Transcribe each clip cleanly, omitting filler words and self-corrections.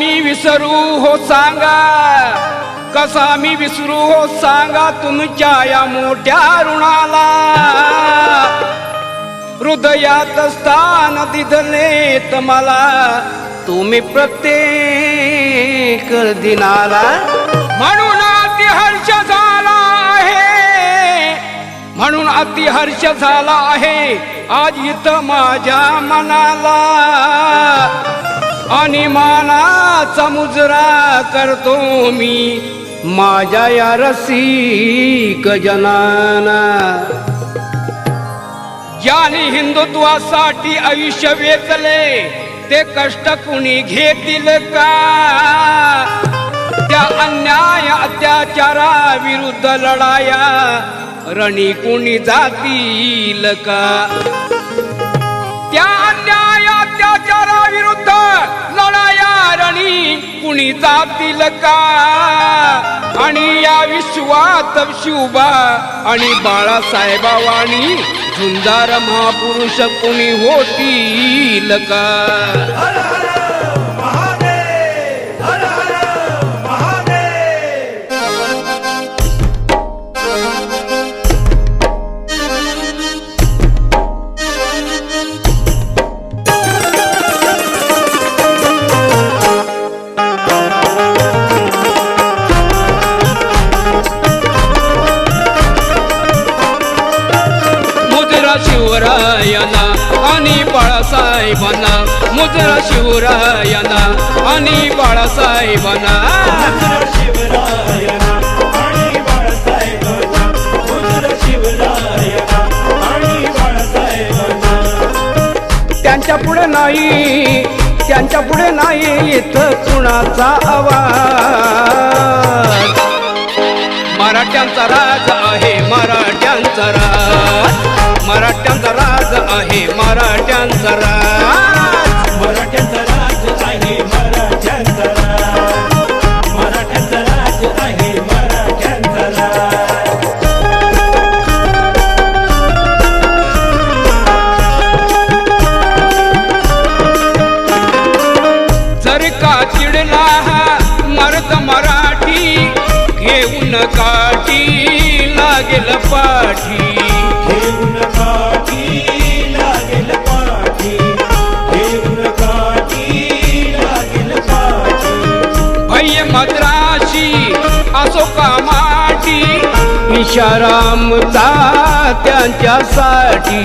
मी विसरू हो सांगा, कसा मी विसरू हो सांगा तुमच्या या मोठ्या ऋणाला. हृदयात स्थान दिदले मला तुम्ही प्रत्येक दिनाला. म्हणून अति हर्ष झाला आहे, म्हणून अति हर्ष झाला आहे आज इथं माझ्या मनाला. आणि मानाचा मुजरा करतो मी माझ्या या रसिक जनाना. ज्याने हिंदुत्वासाठी आयुष्य वेचले ते कष्ट कुणी घेतील का. त्या अन्याय अत्याचाराविरुद्ध लढाया रणी कुणी जातील का. त्या अन्याय अत्याचाराविरुद्ध लढाया रणी कुणी जातील का. आणि या विश्वात शिवबा आणि बाळासाहेबांनी झुंजार महापुरुष कुणी होतील का. शिवरायाना आणि बाळासाहेबांना, मुजरा शिवरायाना आणि बाळासाहेबांना. त्यांच्या पुढे नाही, त्यांच्या पुढे नाही इथं कुणाचा आवाज. मराठ्यांचा राज आहे, मराठ्यांचा राज, मराठ्यांचा राज आहे, मराठ्यांचा राज. मराठ्यांचा राज आहे, मराठ्यांचा राज, मराठ्यांचा राज आहे, मराठ्यांचा राज. जर का चिडला मर्द मराठी घेऊन काठी लागेल पाठी. मद्राशी असो का माठी इशारामचा त्यांच्यासाठी.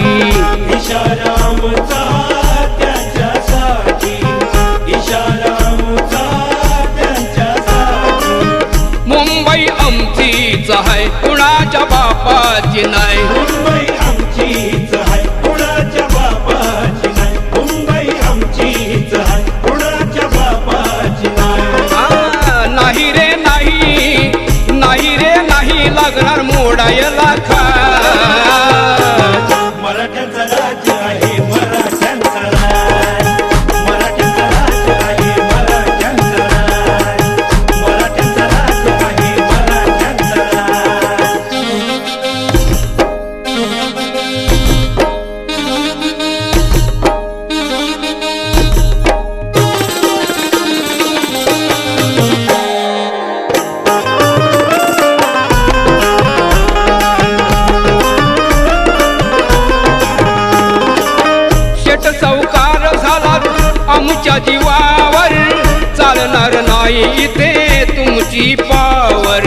इशारामचा त्यांच्यासाठी, इशारामचा त्यांच्यासाठी. मुंबई आमचीच आहे कुणाच्या बापाची नाही. मुंबई आमचीच आहे कुणाच्या बापाची नाही. मुंबई आमचीच आहे कुणाच्या बापाची नाही. नाही रे नाही, नाही रे नाही लागणार मोडायला खा. मराठ्यांचा राज्य आहे, मराठ्यांचा राज, मराठ्यांचा राज्य आहे, मराठ्यांचा राज, मराठ्यांचा राज्य आहे, मराठ्यांचा राज. आमच्या जीवावर चालणार नाही इथे तुमची पावर.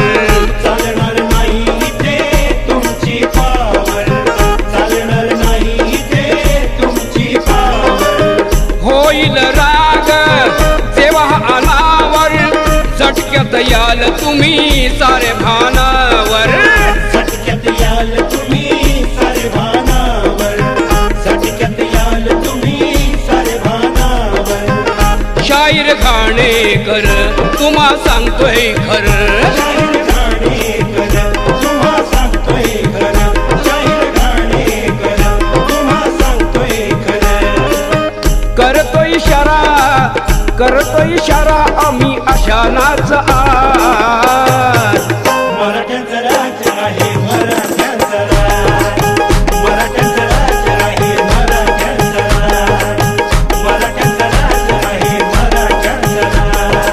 चालणार नाही इथे तुमची पावर, चालणार नाही इथे तुमची पावर. होईल राग जेव्हा अनावर झटक्यात याल तुम्ही सारे भानावर. झटक्यात याल तुम्ही सारे भानावर, झटक्यात याल तुम्ही सारे भानावर. शाहीर घाणेकर तुम्हा सांगतोय खरं. शाहीर घाणेकर तुम्हा सांगतोय खरं, शाहीर घाणेकर तुम्हा सांगतोय खरं. करतो इशारा, करतो इशारा आम्ही अशानाच आज. मराठ्यांचा राज्य आहे, मराठ्यांचा राज, मराठ्यांचा राज्य आहे, मराठ्यांचा राज, मराठ्यांचा राज्य आहे, मराठ्यांचा राज.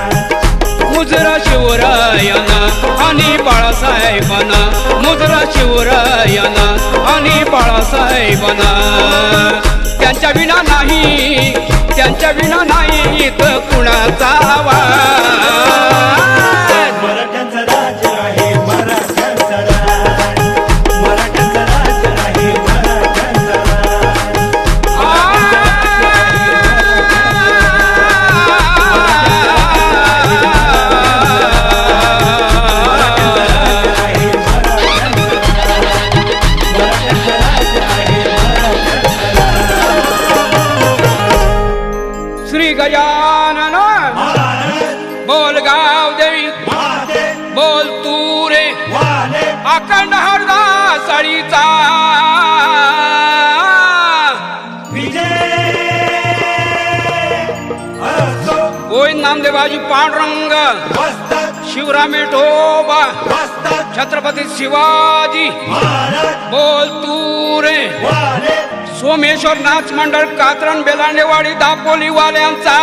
बाळासाहेबांना मुद्रा शिवरायाना आणि बाळासाहेबांना त्यांच्या विना नाही, त्यांच्या विना नाही इथं कुणाचा आवाज. मराठ्यांचं राज्य आहे मराठ्यांचं राज, मराठ्यांचं राज्य आहे मराठ्यांचं श्री गजानन बोल गाव देवी बोल तू रे अखंड हरदास अळीचा होय नामदेवाजी पांडुरंग शिवरामे ठोबा छत्रपती शिवाजी बोल तू रे सोमेश्वर नाच मंडळ कात्रण बेलांडेवाडी दापोली वाल्यांचा